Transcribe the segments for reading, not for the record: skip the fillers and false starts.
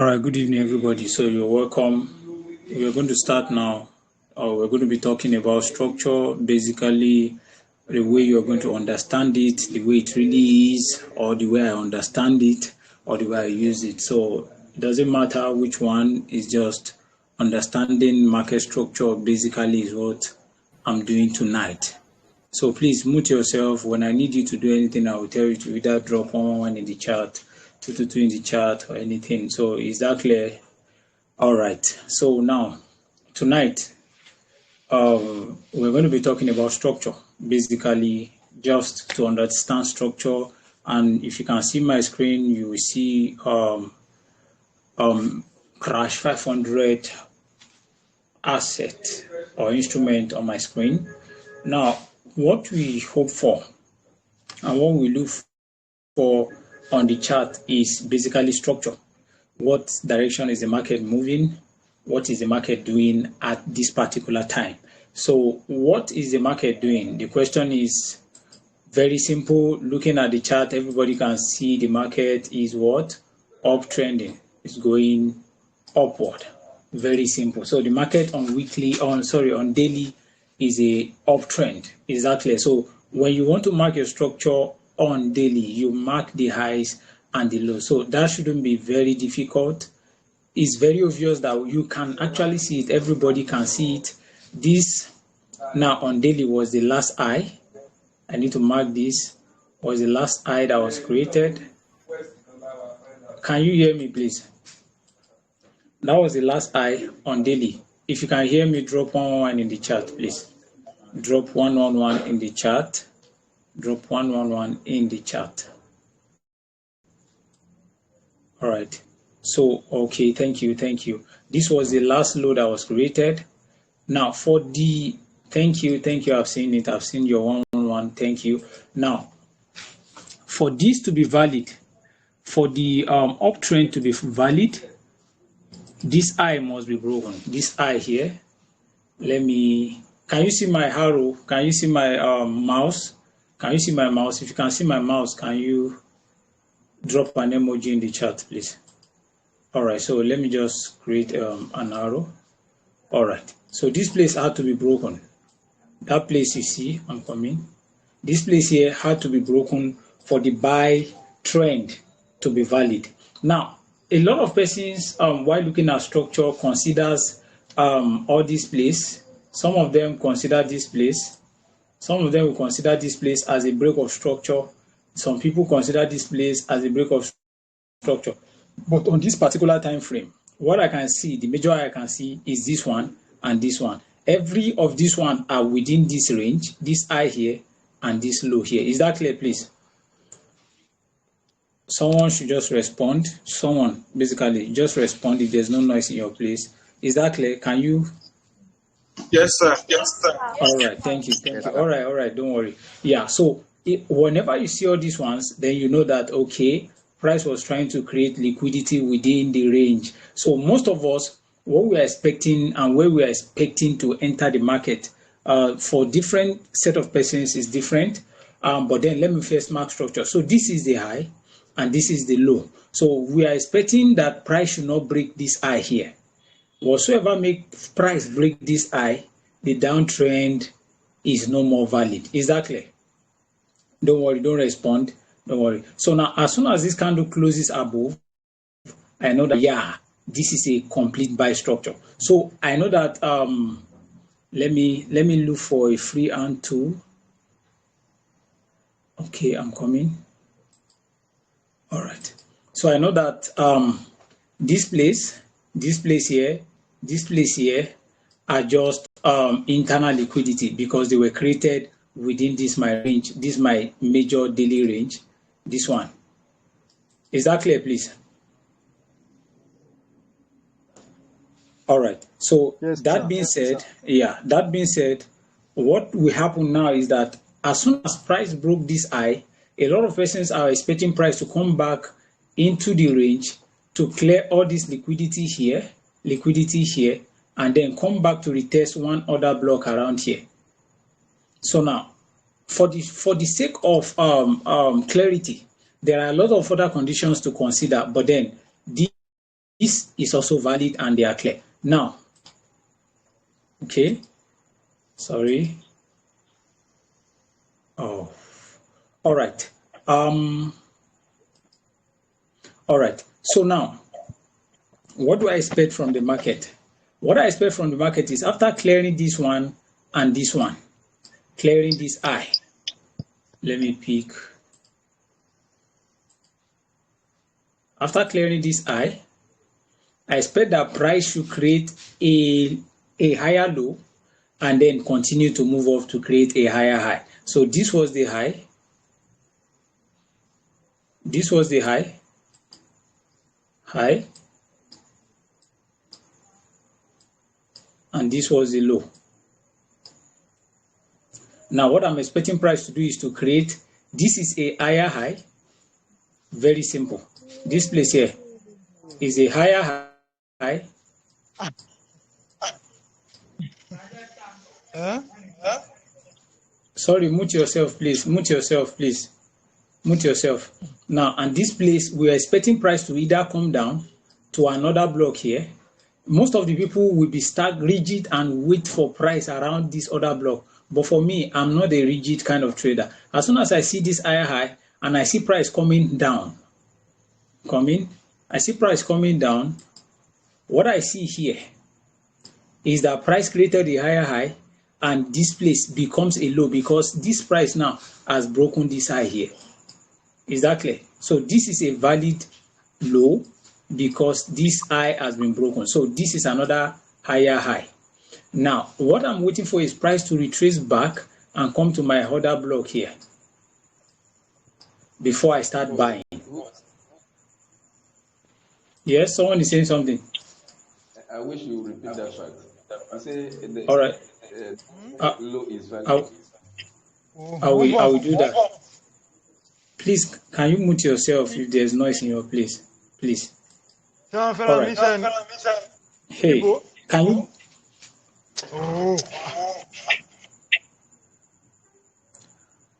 All right, good evening, everybody. So you're welcome. We're going to start now. We're going to be talking about structure, basically the way you're going to understand it, the way it really is, or the way I understand it, or the way I use it. So it doesn't matter which one, is just understanding market structure basically is what I'm doing tonight. So please mute yourself. When I need you to do anything, I will tell you to either drop 111 in the chat, 222 in the chat, or anything. So is that clear? All right. So now, tonight, we're going to be talking about structure, basically just to understand structure. And if you can see my screen, you will see crash 500 asset or instrument on my screen. Now, what we hope for and what we look for on the chart is basically structure. What direction is the market moving? What is the market doing at this particular time? So what is the market doing? The question is very simple. Looking at the chart, everybody can see the market is what? Uptrending. It's going upward. Very simple. So the market on daily is a uptrend. Exactly. So when you want to mark your structure on daily, you mark the highs and the lows. So that shouldn't be very difficult. It's very obvious that you can actually see it. Everybody can see it. This now on daily was the last high. I need to mark this. Was the last high that was created. Can you hear me, please? That was the last high on daily. If you can hear me, drop 111 in the chat, please. Drop 111 in the chat. Drop 111 in the chat. All right. So, okay, thank you. This was the last low that was created. Now, for the, thank you. I've seen it. I've seen your 111. Thank you. Now, for this to be valid, for the uptrend to be valid, this eye must be broken. This eye here. Can you see my arrow? Can you see my mouse? Can you see my mouse? If you can see my mouse, can you drop an emoji in the chat, please? All right, so let me just create an arrow. All right, so this place had to be broken. That place you see, I'm coming. This place here had to be broken for the buy trend to be valid. Now, a lot of persons, while looking at structure, considers all this place. Some of them consider this place. Some of them will consider this place as a break of structure. Some people consider this place as a break of structure. But on this particular time frame, what I can see, the major I can see is this one and this one. Every of these one are within this range, this high here and this low here. Is that clear, please? Someone should just respond. Someone basically just respond if there's no noise in your place. Is that clear? Can you? Yes, sir. All right, thank you. All right, don't worry. Yeah, so whenever you see all these ones, then you know that, okay, price was trying to create liquidity within the range. So most of us, what we are expecting and where we are expecting to enter the market for different set of persons is different. But then let me first mark structure. So this is the high and this is the low. So we are expecting that price should not break this high here. Whatsoever make price break this high, the downtrend is no more valid. Is that clear? Don't worry, don't respond. Don't worry. So now, as soon as this candle closes above, I know that, yeah, this is a complete buy structure. So I know that, let me look for a free hand tool. Okay, I'm coming. All right. So I know that this place here are just internal liquidity because they were created within this my range, this my major daily range, this one. Is that clear, please? All right. So yes, that being said, what will happen now is that as soon as price broke this high, a lot of persons are expecting price to come back into the range to clear all this liquidity here, and then come back to retest one other block around here. So now, for the sake of clarity, there are a lot of other conditions to consider, but then is also valid and they are clear. Now, okay, sorry. Oh, all right. All right. So now, what do I expect from the market? What I expect from the market is after clearing this one and this one, clearing this I. Let me pick. After clearing this I expect that price should create a higher low and then continue to move off to create a higher high. So this was the high. This was the high. High. And this was the low. Now what I'm expecting price to do is to create, this is a higher high. Very simple. This place here is a higher high. Sorry, mute yourself, please. Mute yourself, please. Mute yourself. Now, and this place, we are expecting price to either come down to another block here. Most of the people will be stuck rigid and wait for price around this other block. But for me, I'm not a rigid kind of trader. As soon as I see this higher high and I see price coming down, I see price coming down, what I see here is that price created a higher high and this place becomes a low because this price now has broken this high here. Is that clear? So this is a valid low because this high has been broken. So this is another higher high. Now, what I'm waiting for is price to retrace back and come to my other block here before I start buying. Yes, someone is saying something. I wish you would repeat that fact. You say the all right. Low is valid. I will do that. Please, can you mute yourself if there's noise in your place? Please. All right. Hey, can you?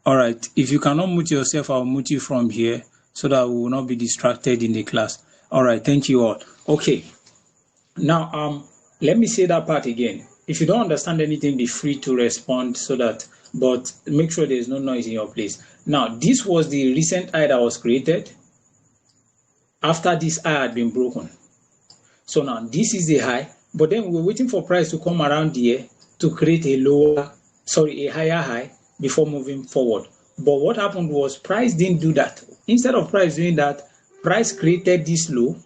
All right. If you cannot mute yourself, I'll mute you from here so that we will not be distracted in the class. All right. Thank you all. Okay. Now, let me say that part again. If you don't understand anything, be free to respond so that, but make sure there's no noise in your place. Now, this was the recent high that was created after this high had been broken. So now this is the high, but then we're waiting for price to come around here to create a higher high before moving forward. But what happened was price didn't do that. Instead of price doing that, price created this low,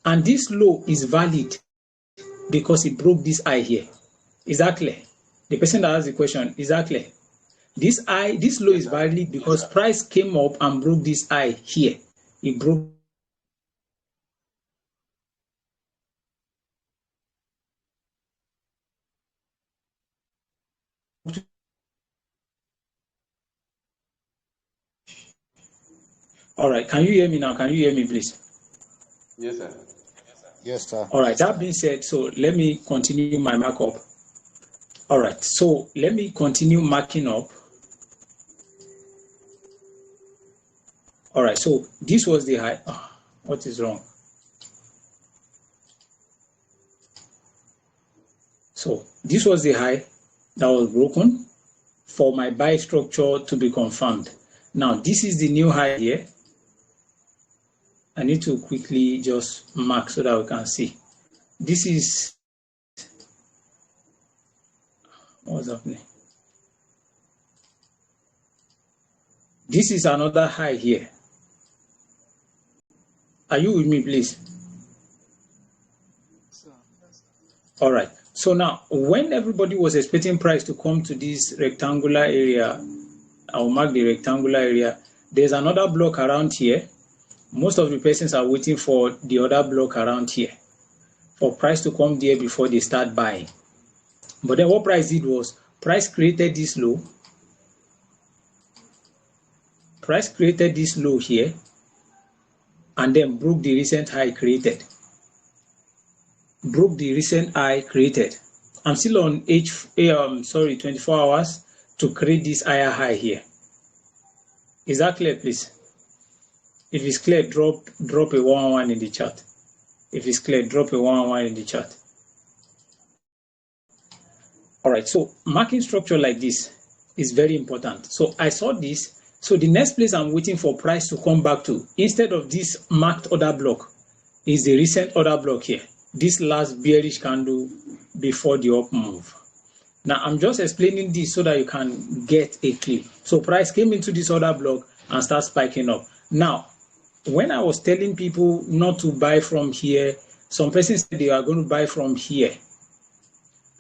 and this low is valid because it broke this high here. Is that clear? The person that asked the question, is that clear? This low is valid because price came up and broke this high here. It broke. All right, can you hear me now? Can you hear me, please? Yes, sir. Yes, sir. All right, that being said, so let me continue my markup. All right, so let me continue marking up. All right, so this was the high. What is wrong? So this was the high that was broken for my buy structure to be confirmed. Now, this is the new high here. I need to quickly just mark so that we can see. This is, what's happening? This is another high here. Are you with me, please? All right. So now, when everybody was expecting price to come to this rectangular area, I'll mark the rectangular area. There's another block around here. Most of the persons are waiting for the other block around here for price to come there before they start buying. But then what price did was, price created this low. Price created this low here and then broke the recent high created. Broke the recent high created. I'm still on 24 hours to create this higher high here. Is that clear, please? If it's clear, drop a 1-1 in the chat. If it's clear, drop a 111 in the chat. All right, so marking structure like this is very important. So I saw this. So the next place I'm waiting for price to come back to, instead of this marked order block, is the recent order block here. This last bearish candle before the up move. Now I'm just explaining this so that you can get a clue. So price came into this order block and start spiking up. Now, when I was telling people not to buy from here, some persons said they are going to buy from here.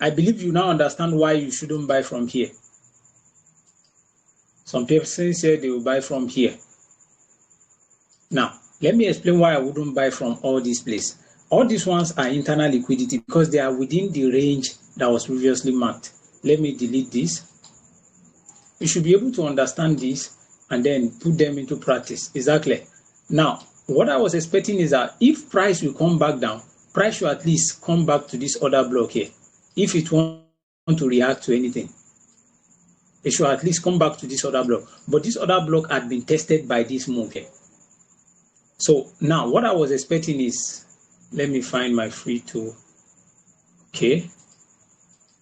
I believe you now understand why you shouldn't buy from here. Some persons said they will buy from here. Now, let me explain why I wouldn't buy from all these places. All these ones are internal liquidity because they are within the range that was previously marked. Let me delete this. You should be able to understand this and then put them into practice. Exactly. Now, what I was expecting is that if price will come back down, price should at least come back to this order block here. If it wants to react to anything, it should at least come back to this order block. But this order block had been tested by this move here. So now what I was expecting is, let me find my free tool. Okay.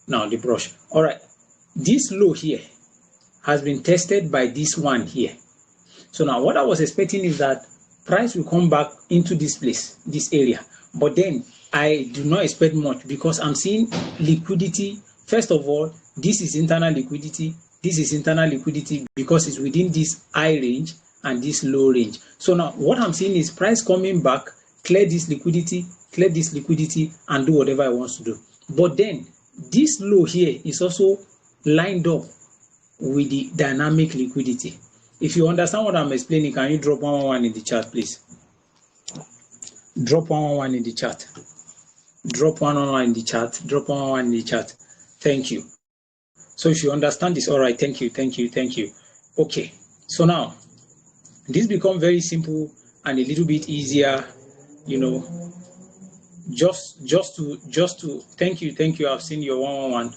Now the brush. All right. This low here has been tested by this one here. So now what I was expecting is that price will come back into this place, this area. But then I do not expect much because I'm seeing liquidity. First of all, this is internal liquidity. This is internal liquidity because it's within this high range and this low range. So now what I'm seeing is price coming back, clear this liquidity, and do whatever it wants to do. But then this low here is also lined up with the dynamic liquidity. If you understand what I'm explaining, can you drop 111 in the chat, please? Drop 111 in the chat. Drop 111 in the chat. Drop 111 in the chat. Thank you. So if you understand this, all right, thank you. Okay, so now this becomes very simple and a little bit easier, you know, just to thank you. I've seen your 111.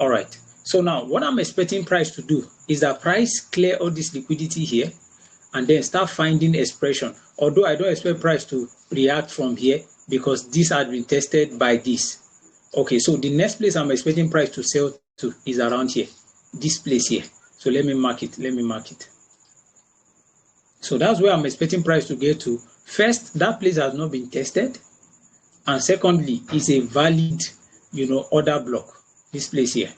All right. So now what I'm expecting price to do is that price clear all this liquidity here and then start finding expression. Although I don't expect price to react from here because this had been tested by this. Okay, so the next place I'm expecting price to sell to is around here, this place here. So let me mark it. So that's where I'm expecting price to get to. First, that place has not been tested. And secondly, it's a valid, order block, this place here.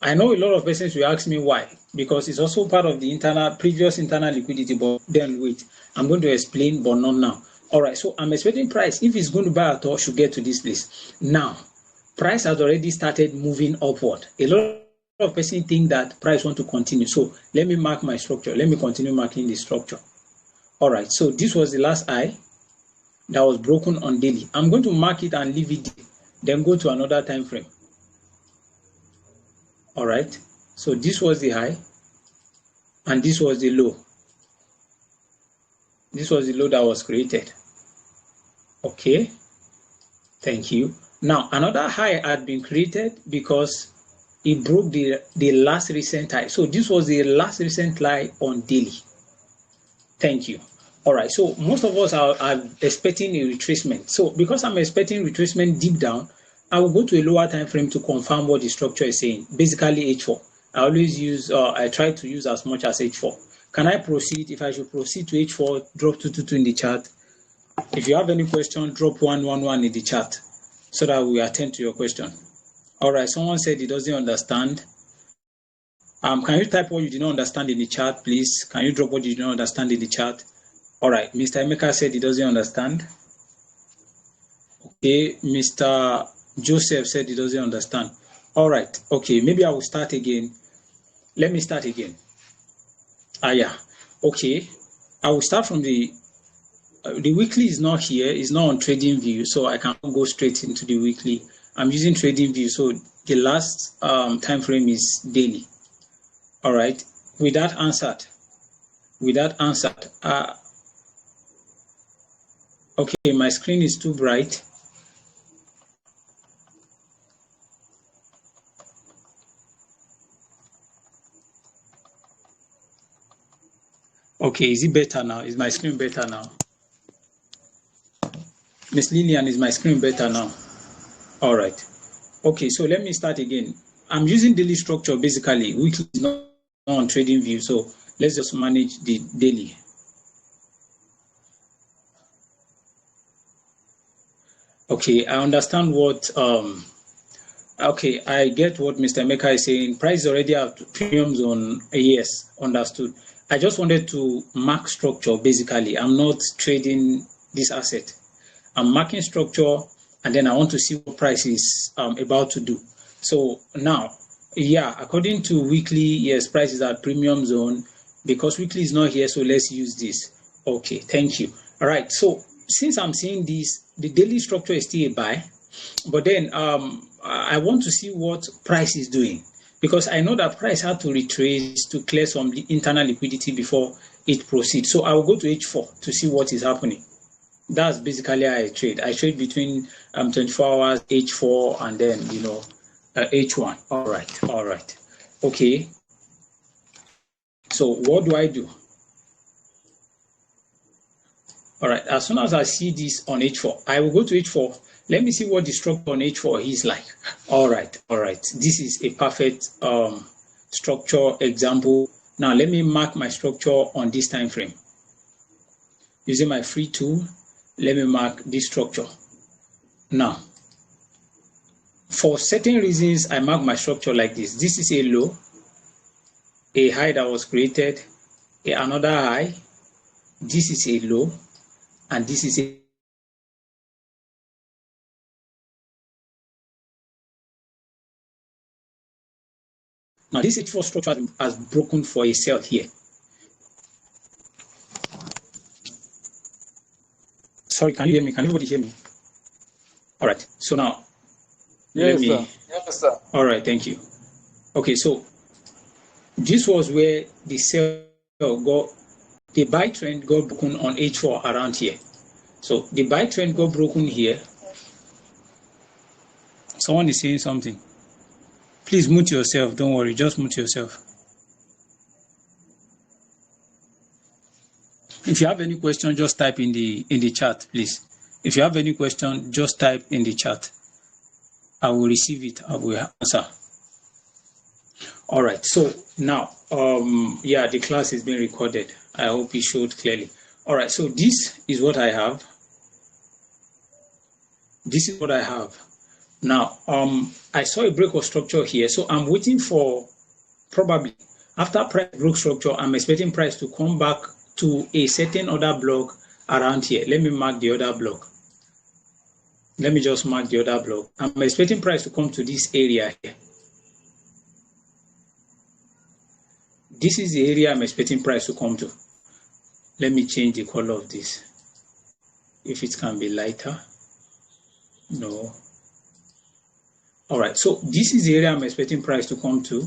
I know a lot of persons will ask me why, because it's also part of the previous internal liquidity, but then wait, I'm going to explain, but not now. All right, so I'm expecting price, if it's going to buy at all, should get to this place. Now, price has already started moving upward. A lot of persons think that price want to continue. So let me mark my structure. Let me continue marking the structure. All right, so this was the last high that was broken on daily. I'm going to mark it and leave it, then go to another time frame. All right, so this was the high and this was the low. This was the low that was created. Okay, thank you. Now another high had been created because it broke the last recent high. So this was the last recent high on daily. Thank you. All right, so most of us are expecting a retracement. So because I'm expecting retracement deep down, I will go to a lower time frame to confirm what the structure is saying. Basically H4. I always use, I try to use as much as H4. Can I proceed? If I should proceed to H4, drop 222 in the chat. If you have any question, drop 111 in the chat so that we attend to your question. All right, someone said he doesn't understand. Can you type what you did not understand in the chat, please? Can you drop what you did not understand in the chat? All right, Mr. Emeka said he doesn't understand. Okay, Mr. Joseph said he doesn't understand. All right, okay, maybe I will start again. Let me start again. Yeah, okay. I will start from the weekly is not here, it's not on trading view, so I can't go straight into the weekly. I'm using trading view, so the last time frame is daily. All right, with that answered, okay, my screen is too bright. Okay, is it better now? Is my screen better now? Miss Lillian, is my screen better now? All right. Okay, so let me start again. I'm using daily structure basically. Weekly is not on trading view, so let's just manage the daily. Okay, I understand what okay, I get what Mr. Meka is saying. Price already have premiums on yes, understood. I just wanted to mark structure basically. I'm not trading this asset. I'm marking structure, and then I want to see what price is about to do. So now, yeah, according to weekly, yes, price is at premium zone. Because weekly is not here, so let's use this. Okay, thank you. All right, so since I'm seeing this, the daily structure is still a buy, but then I want to see what price is doing, because I know that price had to retrace to clear some internal liquidity before it proceeds. So I will go to H4 to see what is happening. That's basically how I trade. I trade between 24 hours, H4, and then, H1. All right. Okay. So what do I do? All right. As soon as I see this on H4, I will go to H4. Let me see what the structure on H4 is like. All right. This is a perfect structure example. Now let me mark my structure on this time frame. Using my free tool, let me mark this structure. Now, for certain reasons, I mark my structure like this. This is a low, a high that was created, another high. This is a low, and this is a now this H4 structure has broken for a sell here. Sorry, can you hear me? Can everybody hear me? All right. So now, Yes, sir. Yes, sir. All right. Thank you. Okay, so this was where the sell got, the buy trend got broken on H4 around here. So the buy trend got broken here. Someone is saying something. Please mute yourself. Don't worry. Just mute yourself. If you have any question, just type in the chat, please. If you have any question, just type in the chat. I will receive it. I will answer. All right. So now, yeah, the class is being recorded. I hope it showed clearly. All right. So this is what I have. This is what I have. Now, I saw a break of structure here. So I'm waiting for, probably after price broke structure, I'm expecting price to come back to a certain other block around here. Let me mark the other block. Let me just mark the other block. I'm expecting price to come to this area here. This is the area I'm expecting price to come to. Let me change the color of this. If it can be lighter. No. All right, so this is the area I'm expecting price to come to.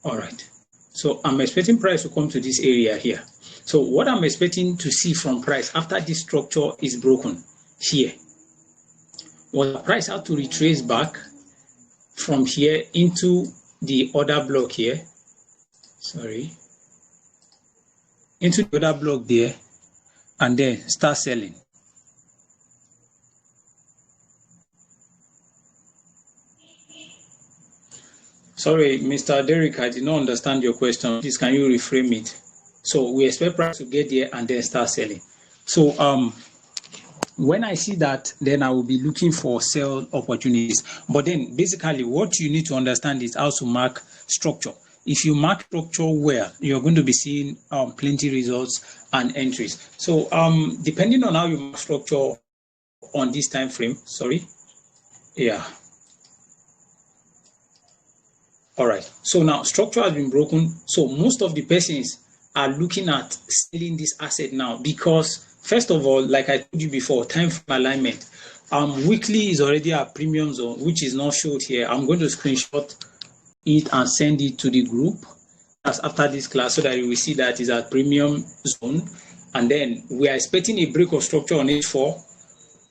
All right, so I'm expecting price to come to this area here. So what I'm expecting to see from price after this structure is broken here, well, the price had to retrace back from here into the other block here. Sorry. Into the other block there, and then start selling. Sorry, Mr. Derek, I did not understand your question. Please, can you reframe it? So we expect price to get there and then start selling. So when I see that, then I will be looking for sell opportunities. But then basically what you need to understand is how to mark structure. If you mark structure well, you're going to be seeing plenty results and entries. So depending on how you mark structure on this time frame, sorry. Yeah. All right. So now structure has been broken. So most of the persons are looking at selling this asset now because, first of all, like I told you before, time frame alignment. Weekly is already a premium zone, which is not showed here. I'm going to screenshot it and send it to the group as after this class so that you will see that it's at premium zone. And then we are expecting a break of structure on H4,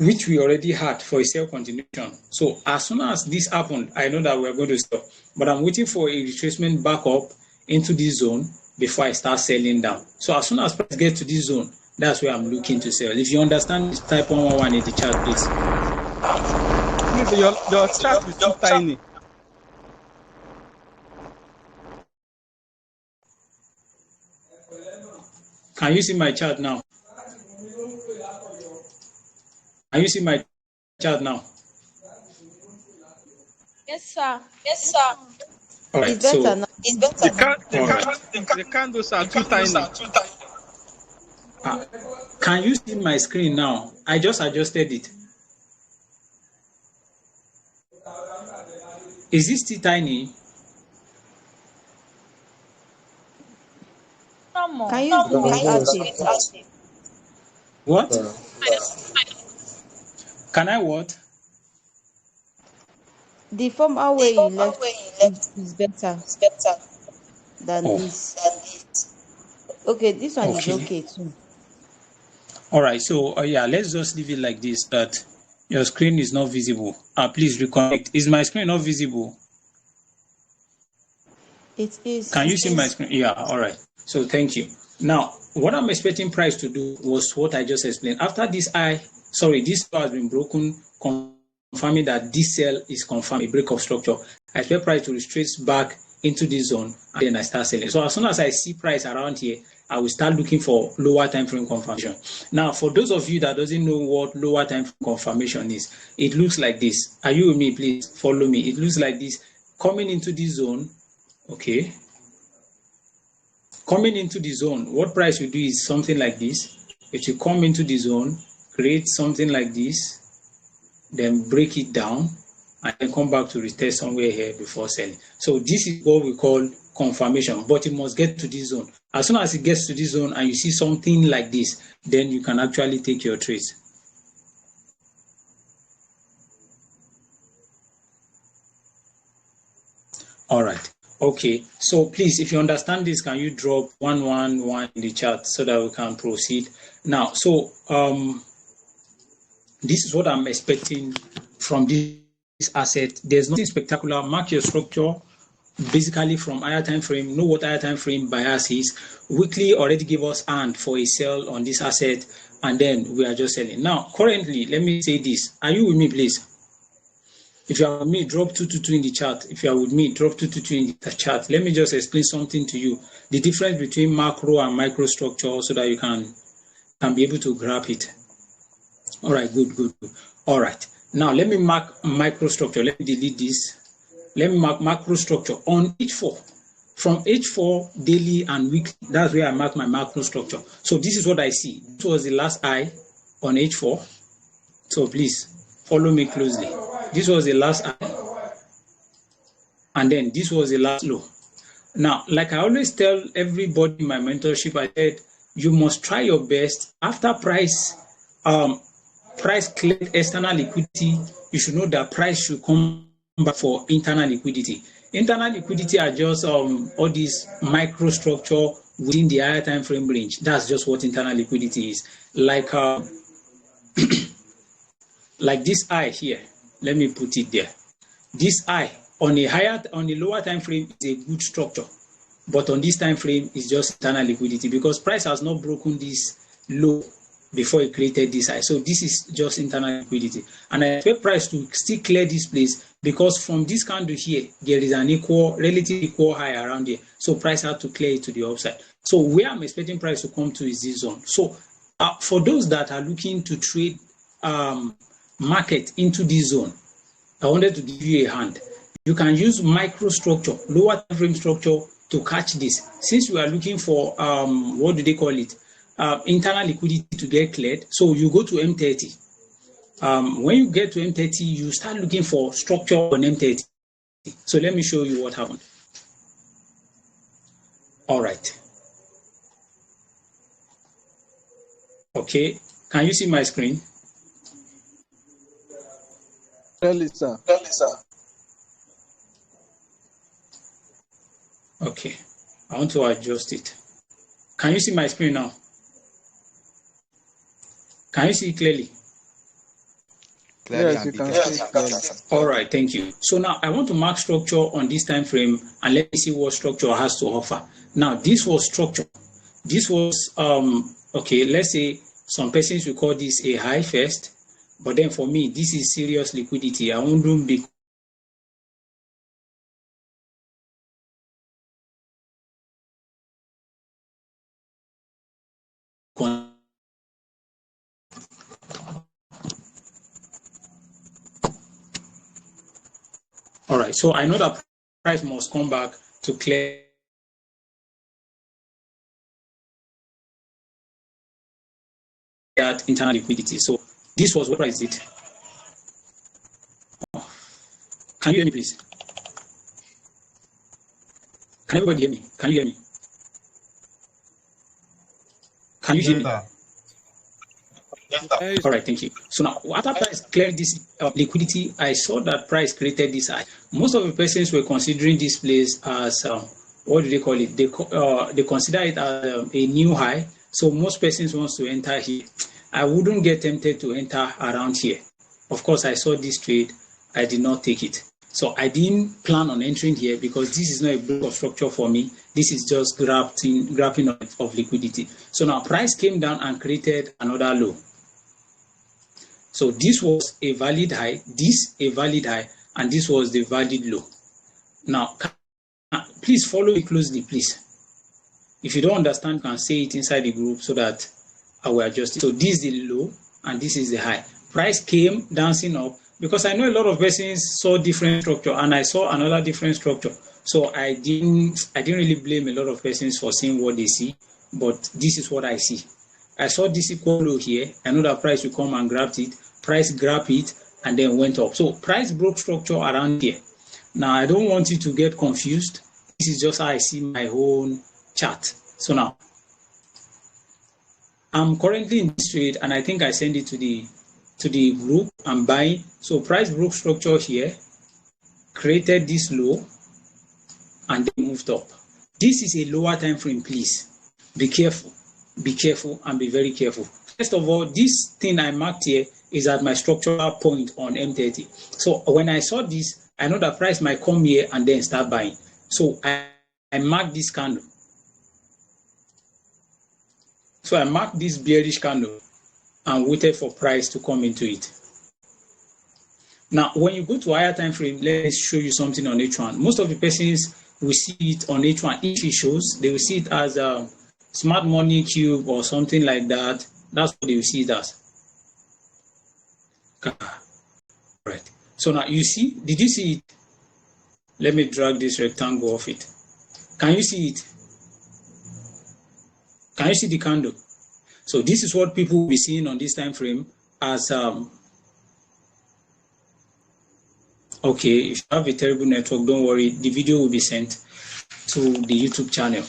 which we already had for a sell continuation. So as soon as this happened, I know that we're going to stop. But I'm waiting for a retracement back up into this zone before I start selling down. So as soon as price gets to this zone, that's where I'm looking to sell. If you understand this, type 111 in the chat, please. Your chart is too tiny. Can you see my chart now? Can you see my chart now? Yes, sir. Yes, sir. All right. It's better now. It's better. The candles are too tiny. Can you see my screen now? I just adjusted it. Is this still tiny? Come on. Can you zoom it out? What? Can I what? The former way you left is better than this. Okay, this one is okay too. All right. So yeah, let's just leave it like this. That your screen is not visible. Please reconnect. Is my screen not visible? It is. Can you see my screen? Yeah. All right. So thank you. Now, what I'm expecting price to do was what I just explained. After this this has been broken, confirming that this sell is confirmed, a break of structure. I expect price to retrace back into this zone, and then I start selling. So as soon as I see price around here, I will start looking for lower time frame confirmation. Now, for those of you that doesn't know what lower time frame confirmation is, it looks like this. Are you with me? Please follow me. It looks like this. Coming into this zone, okay. Coming into the zone, what price will do is something like this. It will come into the zone, create something like this, then break it down, and then come back to retest somewhere here before selling. So this is what we call confirmation, but it must get to this zone. As soon as it gets to this zone and you see something like this, then you can actually take your trades. All right. Okay. So please, if you understand this, can you drop 111 in the chat so that we can proceed? Now, so this is what I'm expecting from this asset. There's nothing spectacular. Mark your structure basically from higher time frame. Know what higher time frame bias is. Weekly already give us hand for a sell on this asset, and then we are just selling. Now, currently, let me say this. Are you with me, please? If you are with me, drop 222 in the chat. If you are with me, drop 222 in the chat. Let me just explain something to you. The difference between macro and microstructure so that you can be able to grab it. All right, good. All right. Now, let me mark microstructure. Let me delete this. Let me mark macrostructure on H4. From H4, daily and weekly, that's where I mark my macrostructure. So this is what I see. This was the last high on H4. So please follow me closely. This was the last high, and then this was the last low. Now, like I always tell everybody in my mentorship, I said you must try your best after price cleared external liquidity. You should know that price should come back for internal liquidity. Internal liquidity are just all these microstructure within the higher time frame range. That's just what internal liquidity is. Like like this eye here. Let me put it there. This eye on a lower time frame is a good structure, but on this time frame is just internal liquidity because price has not broken this low before it created this high. So this is just internal liquidity, and I expect price to still clear this place because from this candle here there is an relative equal high around here. So price had to clear it to the upside. So where I'm expecting price to come to is this zone. So for those that are looking to trade market into this zone, I wanted to give you a hand. You can use microstructure, lower time frame structure to catch this. Since we are looking for what do they call it? Internal liquidity to get cleared. So you go to M30. When you get to M30, you start looking for structure on M30. So let me show you what happened. All right. Okay. Can you see my screen? Clearly, sir. Okay. I want to adjust it. Can you see my screen now? Can you see it clearly? clearly Yes, and you be can clear. see it clearly. All right, thank you. So now I want to mark structure on this time frame and let me see what structure has to offer. Now this was structure. This was okay, let's say some persons will call this a high first, but then for me this is serious liquidity. I won't be all right. So I know that price must come back to clear that internal liquidity. So this was what price did. Can you hear me, please? Can everybody hear me? Can you hear me? Can you hear me? Yes, All right, thank you. So now, after price cleared this liquidity, I saw that price created this high. Most of the persons were considering this place as what do they call it? They consider it as a new high. So most persons wants to enter here. I wouldn't get tempted to enter around here. Of course, I saw this trade. I did not take it. So I didn't plan on entering here because this is not a block of structure for me. This is just grabbing of liquidity. So now price came down and created another low. So this was a valid high, this a valid high, and this was the valid low. Now, please follow me closely, please. If you don't understand, you can say it inside the group so that I will adjust it. So this is the low, and this is the high. Price came dancing up because I know a lot of persons saw different structure, and I saw another different structure. So I didn't really blame a lot of persons for seeing what they see, but this is what I see. I saw this equal low here. I know that price will come and grab it. Price grabbed it and then went up. So price broke structure around here. Now I don't want you to get confused. This is just how I see my own chart. So now I'm currently in this trade and I think I send it to the group. I'm buying. So price broke structure here, created this low, and then moved up. This is a lower time frame, please. Be careful and be very careful. First of all, this thing I marked here is at my structural point on M30. So when I saw this, I know that price might come here and then start buying. So I marked this candle. So I marked this bearish candle and waited for price to come into it. Now, when you go to higher time frame, let's show you something on H1. Most of the persons will see it on H1. If it shows, they will see it as a smart money cube or something like that. That's what they will see it as. Right. So now you see, did you see it? Let me drag this rectangle off it. Can you see it? Can you see the candle? So this is what people will be seeing on this time frame as okay, if you have a terrible network, don't worry, the video will be sent to the YouTube channel.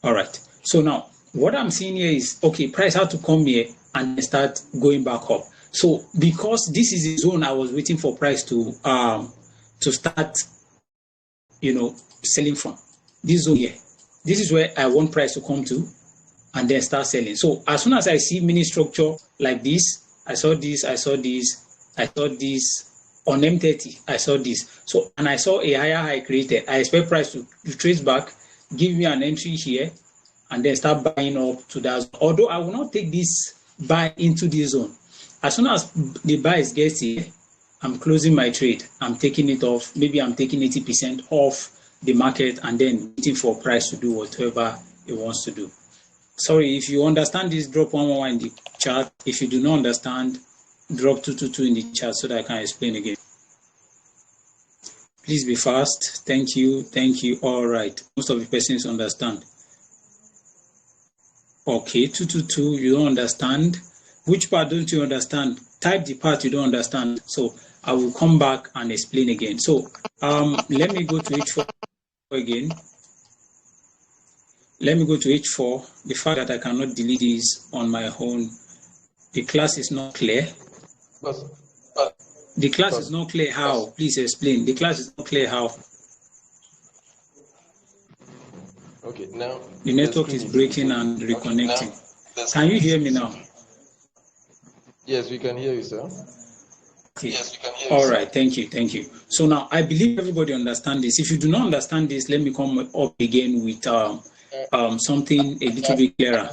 All right. So now what I'm seeing here is okay, price had to come here and start going back up. So because this is the zone I was waiting for price to start, selling from. This zone here. This is where I want price to come to and then start selling. So as soon as I see mini structure like this, I saw this, I saw this, I saw this on M30, I saw this. So, and I saw a higher high created. I expect price to trace back, give me an entry here, and then start buying up to that zone. Although I will not take this buy into this zone. As soon as the buy gets here, I'm closing my trade. I'm taking it off. Maybe I'm taking 80% off the market and then waiting for price to do whatever it wants to do. Sorry, if you understand this, drop 111 in the chat. If you do not understand, drop 222 in the chat so that I can explain again. Please be fast. Thank you. Thank you. All right. Most of the persons understand. Okay, 222, you don't understand. Which part don't you understand? Type the part you don't understand. So I will come back and explain again. So let me go to H4 again. Let me go to H4. The fact that I cannot delete this on my own, the class is not clear. The class is not clear how? Please explain. The class is not clear how. Okay, now the network is breaking and reconnecting. Can you hear me now? Yes, we can hear you, sir. Okay. All right. Thank you. Thank you. So now I believe everybody understands this. If you do not understand this, let me come up again with something a little bit clearer.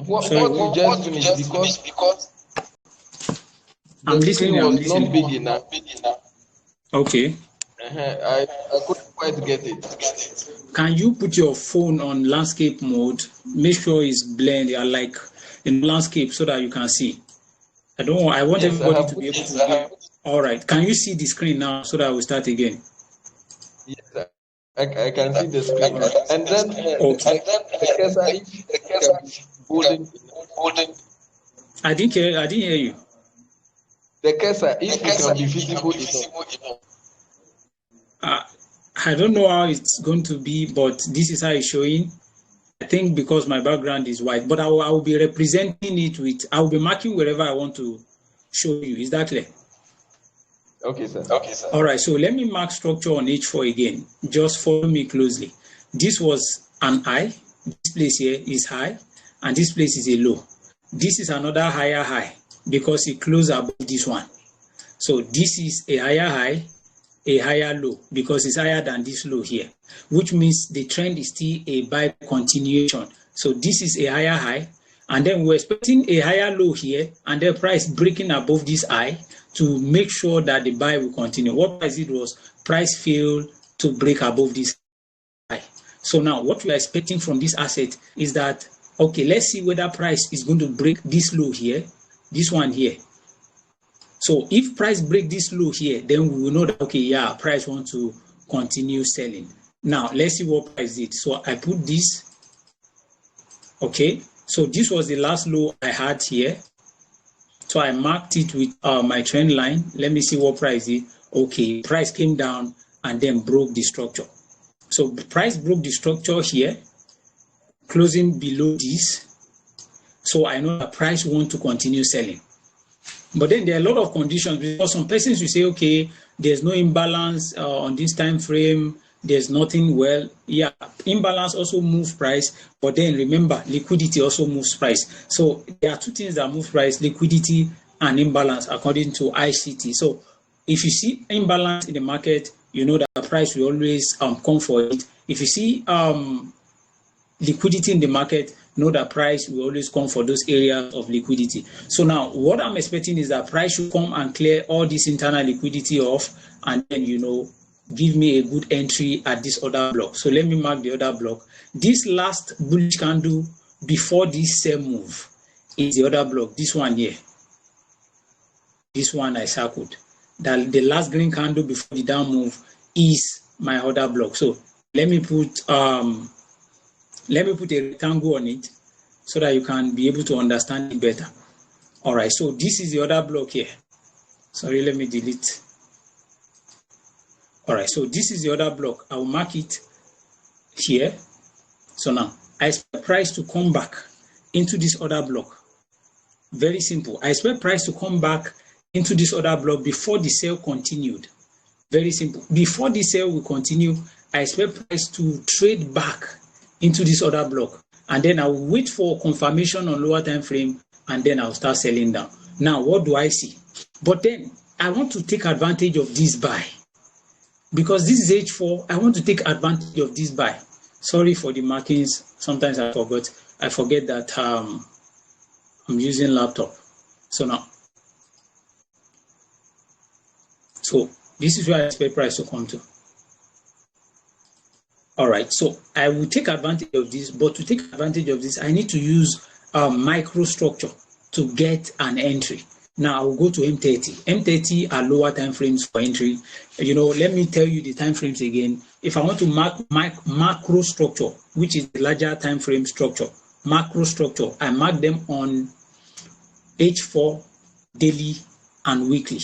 What you just finished, because I'm the screen listening. I'm was not big listening. enough. Okay. I couldn't quite get it. Can you put your phone on landscape mode? Make sure it's blend, like in landscape, so that you can see. I want Yes, I everybody have to put be able it. to hear. All right. Can you see the screen now, so that we start again? Yes, I can see the screen. And then Okay. the cursor, if it can be holding, I didn't hear you. the cursor, if it can be visible enough. I don't know how it's going to be, but this is how it's showing. I think because my background is white, but I will be representing it with, I will be marking wherever I want to show you. Is that clear? Okay, sir. All right, so let me mark structure on H4 again. Just follow me closely. This was an high. This place here is high, and this place is a low. This is another higher high because it closed above this one. So this is a higher high, a higher low because it's higher than this low here, which means the trend is still a buy continuation. So this is a higher high, and then we're expecting a higher low here, and the price breaking above this high to make sure that the buy will continue. What price it was? Price failed to break above this high. So now what we are expecting from this asset is that, okay, let's see whether price is going to break this low here, this one here. So if price break this low here, then we will know that, okay, yeah, price wants to continue selling. Now, let's see what price did. So I put this, okay. So this was the last low I had here. So I marked it with my trend line. Let me see what price did. Okay, price came down and then broke the structure. So the price broke the structure here, closing below this. So I know that price wants to continue selling. But then there are a lot of conditions, because some persons will say, okay, there's no imbalance on this time frame, there's nothing. Well, yeah, imbalance also moves price, but then remember, liquidity also moves price. So there are two things that move price: liquidity and imbalance, according to ICT. So if you see imbalance in the market, you know that price will always come for it. If you see liquidity in the market, know that price will always come for those areas of liquidity. So now what I'm expecting is that price should come and clear all this internal liquidity off, and then, give me a good entry at this other block. So let me mark the other block. This last bullish candle before this sell move is the other block, this one here. This one I circled. The last green candle before the down move is my other block. So let me put a rectangle on it so that you can be able to understand it better. All right, so this is the other block here. Sorry, let me delete. All right, so this is the other block. I will mark it here. So now I expect price to come back into this other block. Very simple. I expect price to come back into this other block before the sale continued. Very simple. Before the sale will continue, I expect price to trade back into this other block, and then I will wait for confirmation on lower time frame, and then I'll start selling down. Now, what do I see? But then I want to take advantage of this buy, because this is H4. I want to take advantage of this buy. Sorry for the markings. Sometimes I forget that I'm using laptop. So now, so this is where I expect price to come to. All right, so I will take advantage of this, but to take advantage of this, I need to use microstructure to get an entry. Now I will go to M30. M30 are lower time frames for entry. Let me tell you the time frames again. If I want to mark macro structure, which is the larger time frame structure, macro structure, I mark them on H4 daily and weekly,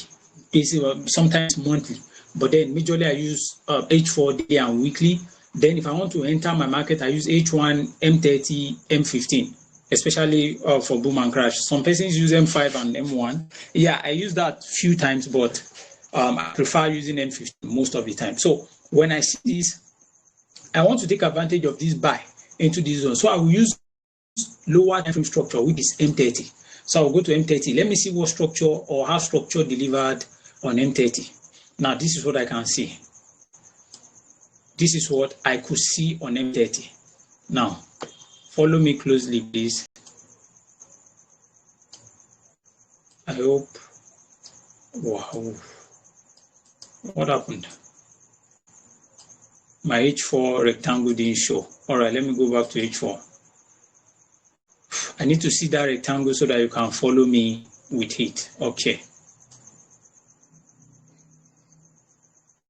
basically sometimes monthly. But then majorly I use H4 daily and weekly. Then if I want to enter my market, I use H1, M30, M15, especially for boom and crash. Some persons use M5 and M1. Yeah, I use that few times, but I prefer using M15 most of the time. So when I see this, I want to take advantage of this buy into this zone. So I will use lower time frame structure, which is M30. So I'll go to M30. Let me see what structure or how structure delivered on M30. Now, this is what I can see. This is what I could see on M30. Now, follow me closely, please. I hope. Wow. What happened? My H4 rectangle didn't show. All right, let me go back to H4. I need to see that rectangle so that you can follow me with it. Okay.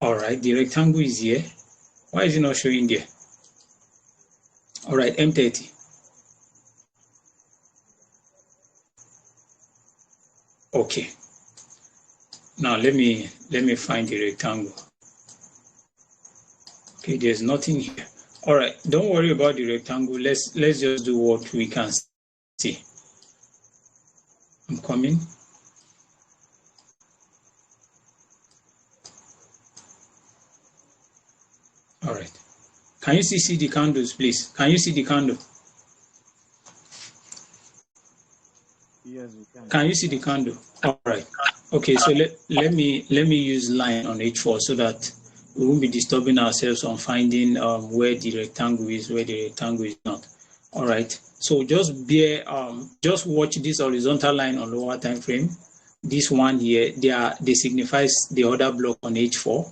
All right, the rectangle is here. Why is it not showing there? All right, M30. Okay. Now let me find the rectangle. Okay, there's nothing here. All right, don't worry about the rectangle. Let's just do what we can see. I'm coming. All right. Can you see the candles, please? Can you see the candle? Yes, we can. Can you see the candle? All right. Okay, so let me use line on H4 so that we won't be disturbing ourselves on finding where the rectangle is, where the rectangle is not. All right. So just just watch this horizontal line on lower time frame. This one here, they signifies the order block on H4.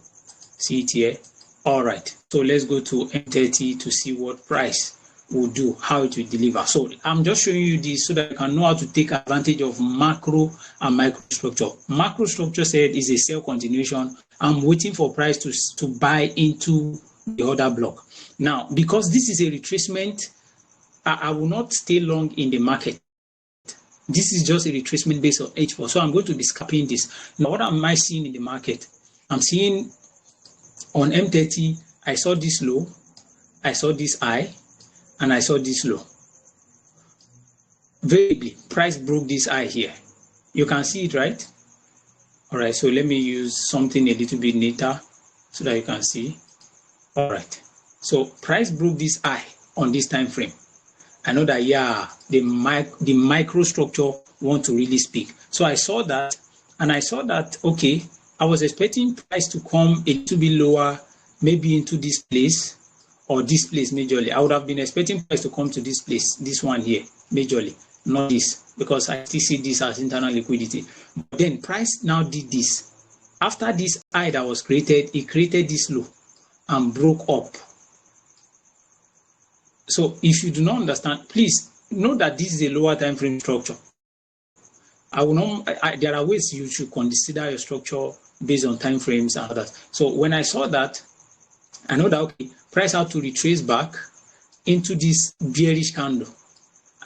See it here. All right. So let's go to M30 to see what price will do, how it will deliver. So I'm just showing you this so that you can know how to take advantage of macro and micro structure. Macro structure said is a sell continuation. I'm waiting for price to buy into the order block. Now, because this is a retracement, I will not stay long in the market. This is just a retracement based on H4. So I'm going to be scalping this. Now, what am I seeing in the market? I'm seeing on M30, I saw this low, I saw this high, and I saw this low. Very big. Price broke this high here. You can see it, right? All right, so let me use something a little bit neater so that you can see. All right, so price broke this high on this time frame. I know that, yeah, the microstructure want to really speak. So I saw that, and I saw that, okay, I was expecting price to come a little bit lower, maybe into this place or this place majorly. I would have been expecting price to come to this place, this one here, majorly, not this, because I still see this as internal liquidity. But then price now did this. After this high that was created, it created this low and broke up. So if you do not understand, please know that this is a lower time frame structure. There are ways you should consider your structure based on time frames and others. So when I saw that, I know that, okay, price had to retrace back into this bearish candle.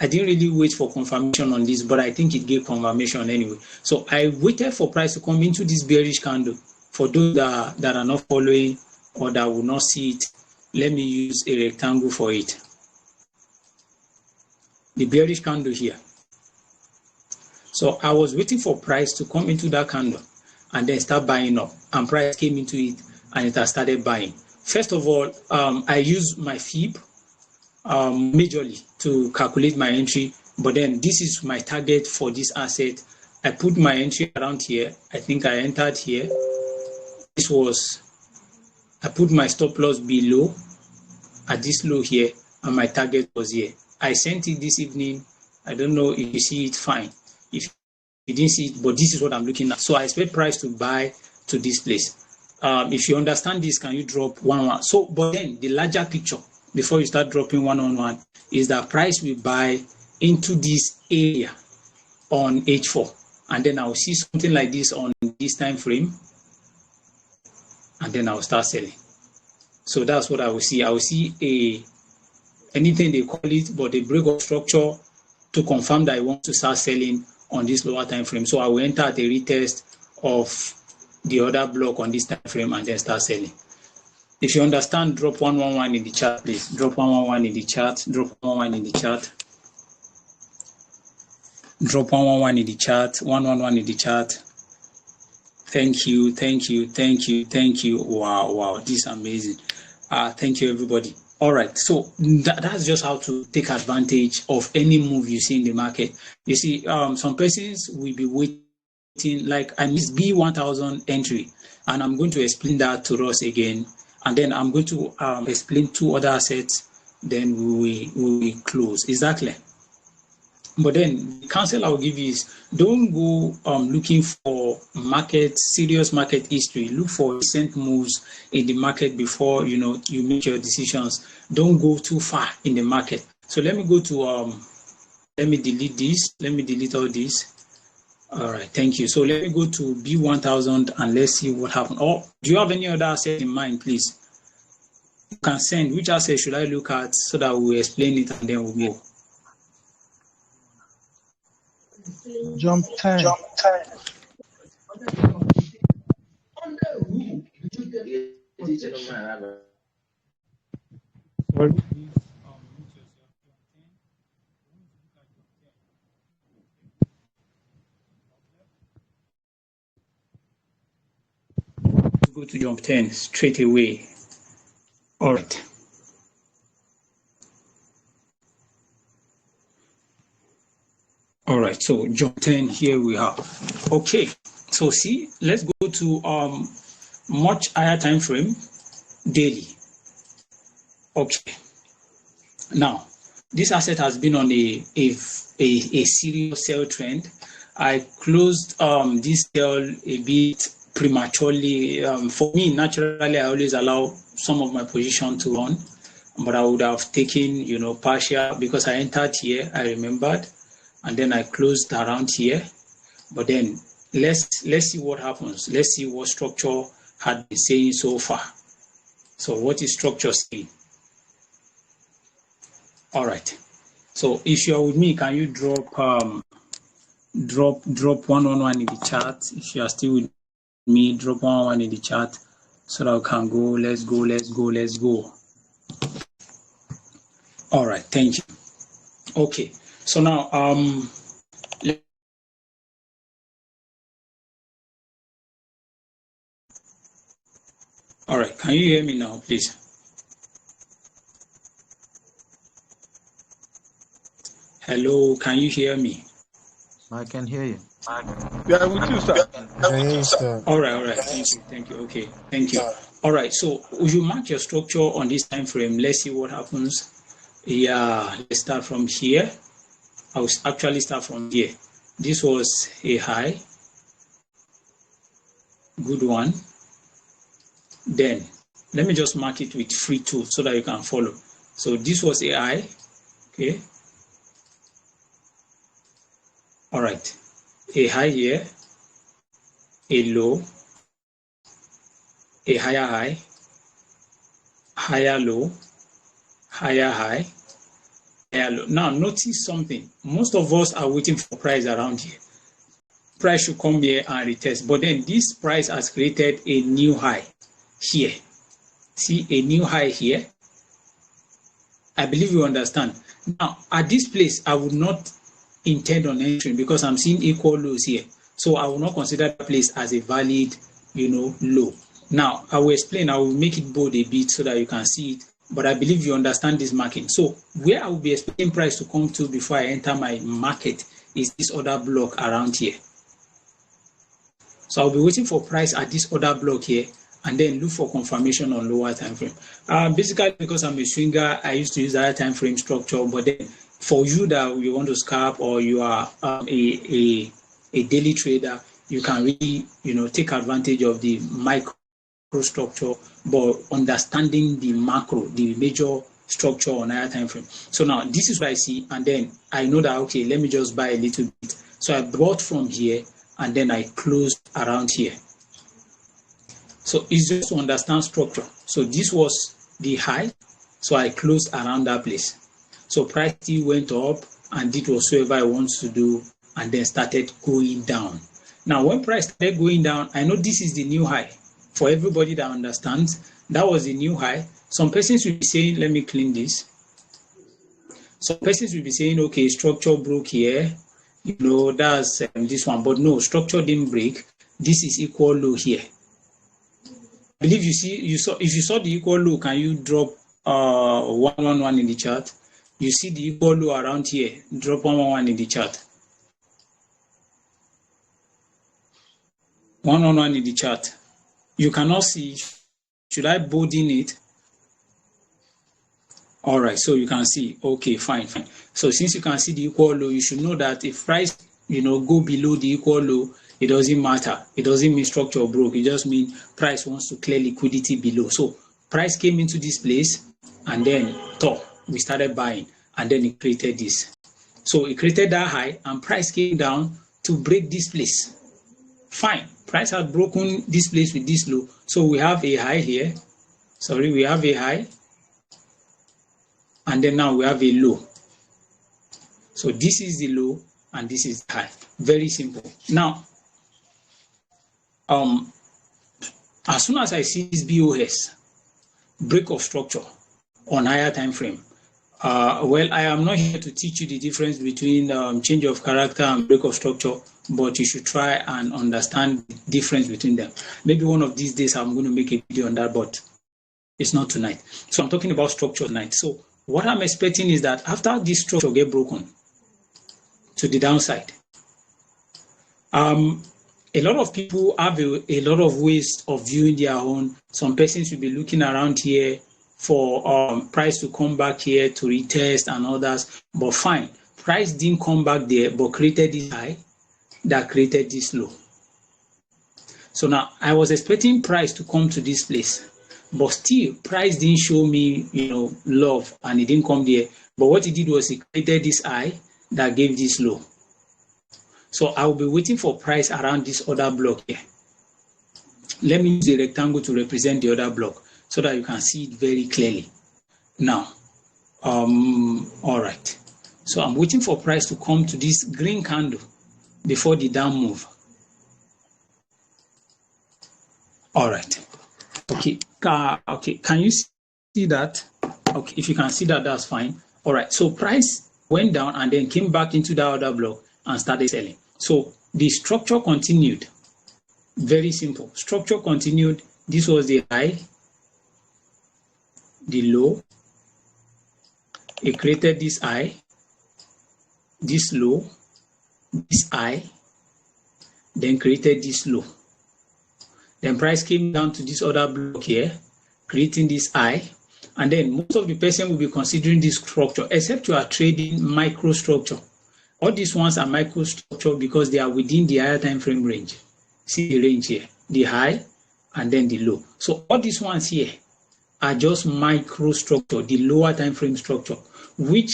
I didn't really wait for confirmation on this, but I think it gave confirmation anyway. So I waited for price to come into this bearish candle. For those that are not following or that will not see it, let me use a rectangle for it. The bearish candle here. So I was waiting for price to come into that candle and then start buying up, and price came into it and it has started buying. First of all, I use my fib majorly to calculate my entry, but then this is my target for this asset. I put my entry around here. I think I entered here. I put my stop loss below at this low here, and my target was here. I sent it this evening. I don't know if you see it, fine. If you didn't see it, but this is what I'm looking at. So I expect price to buy to this place. If you understand this, can you drop 1 So, but then the larger picture before you start dropping 1 is that price will buy into this area on H4, and then I'll see something like this on this time frame, and then I'll start selling. So that's what I will see. I will see anything they call it, but a break of structure to confirm that I want to start selling on this lower time frame. So I will enter at a retest of the other block on this time frame and then start selling. If you understand, drop 111 in the chat, please. Drop 111 in the chat. Drop 111 in the chat. Drop 111 in the chat. 111 in the chat. Thank you, thank you, thank you, thank you. Wow, this is amazing. Thank you, everybody. All right, so that's just how to take advantage of any move you see in the market. You see, some persons will be waiting, like I missed B1000 entry, and I'm going to explain that to us again, and then I'm going to explain two other assets, then we will close. Is that clear? But then the counsel I'll give you is don't go looking for serious market history. Look for recent moves in the market before you make your decisions. Don't go too far in the market. So let me go to let me delete this. Let me delete all this. All right, thank you. So let me go to B1000 and let's see what happened. Or do you have any other asset in mind, please? You can send. Which asset should I look at so that we'll explain it and then we'll go. Jump 10. Go to jump 10 straight away. All right. All right, so jump 10 here we are. Okay, so see, let's go to much higher time frame, daily. Okay, now this asset has been on a serious sell trend. I closed this sell a bit prematurely. For me, naturally, I always allow some of my position to run, but I would have taken partial because I entered here. I remembered. And then I closed around here. But then let's see what happens. Let's see what structure had been saying so far. So what is structure saying? All right. So if you are with me, can you drop 111 in the chat? If you are still with me, drop 111 in the chat so that we can go. Let's go. All right. Thank you. Okay. So now, all right, can you hear me now, please? Hello, can you hear me? I can hear you. Yeah, with you, sir. All right. Thank you. Okay, thank you. All right, so you mark your structure on this time frame. Let's see what happens. Yeah, let's start from here. I will actually start from here. This was a high, good one. Then let me just mark it with free tool so that you can follow. So this was a high, okay. All right, a high here, a low, a higher high, higher low, higher high, higher low. Now notice something. Most of us are waiting for price around here. Price should come here and retest, but then this price has created a new high here. See a new high here. I believe you understand. Now at this place, I would not intend on entering because I'm seeing equal lows here. So I will not consider that place as a valid, low. Now I will explain. I will make it bold a bit so that you can see it. But I believe you understand this marking. So where I will be expecting price to come to before I enter my market is this other block around here. So I'll be waiting for price at this other block here and then look for confirmation on lower time frame. Basically, because I'm a swinger, I used to use that time frame structure. But then for you that you want to scalp or you are a daily trader, you can really take advantage of the micro structure, but understanding the macro, the major structure on higher time frame. So now this is what I see, and then I know that okay, let me just buy a little bit. So I bought from here and then I closed around here. So it's just to understand structure. So this was the high, so I closed around that place. So price still went up and did whatsoever I want to do and then started going down. Now when price started going down, I know this is the new high. For everybody that understands, that was the new high. Some persons will be saying, let me clean this. Some persons will be saying, okay, structure broke here. That's this one. But no, structure didn't break. This is equal low here. I believe if you saw the equal low, can you drop 111 in the chart. You see the equal low around here, drop 111 in the chart. 111 in the chart. You cannot see. Should I bold in it? All right, so you can see. Okay, fine. So since you can see the equal low, you should know that if price, go below the equal low, it doesn't matter. It doesn't mean structure broke. It just means price wants to clear liquidity below. So price came into this place, and then we started buying, and then it created this. So it created that high, and price came down to break this place. Fine. Price has broken this place with this low. So we have a high here. Sorry, we have a high. And then now we have a low. So this is the low and this is the high. Very simple. Now, as soon as I see this BOS, break of structure on higher time frame, well, I am not here to teach you the difference between change of character and break of structure, but you should try and understand the difference between them. Maybe one of these days I'm going to make a video on that, but it's not tonight. So I'm talking about structure tonight. So what I'm expecting is that after this structure get broken to the downside, a lot of people have a lot of ways of viewing their own. Some persons will be looking around here for price to come back here to retest and others. But fine, price didn't come back there, but created this high that created this low. So now I was expecting price to come to this place, but still price didn't show me, love, and it didn't come there. But what it did was it created this high that gave this low. So I will be waiting for price around this other block here. Let me use a rectangle to represent the other block so that you can see it very clearly. Now, all right. So I'm waiting for price to come to this green candle before the down move. All right. Okay. Okay. Can you see that? Okay. If you can see that, that's fine. All right. So price went down and then came back into that other block and started selling. So the structure continued. Very simple. Structure continued. This was the high, the low. It created this high, this low, this high, then created this low. Then price came down to this other block here, creating this high. And then most of the person will be considering this structure, except you are trading microstructure. All these ones are microstructure because they are within the higher time frame range. See the range here, the high and then the low. So all these ones here are just microstructure, the lower time frame structure, which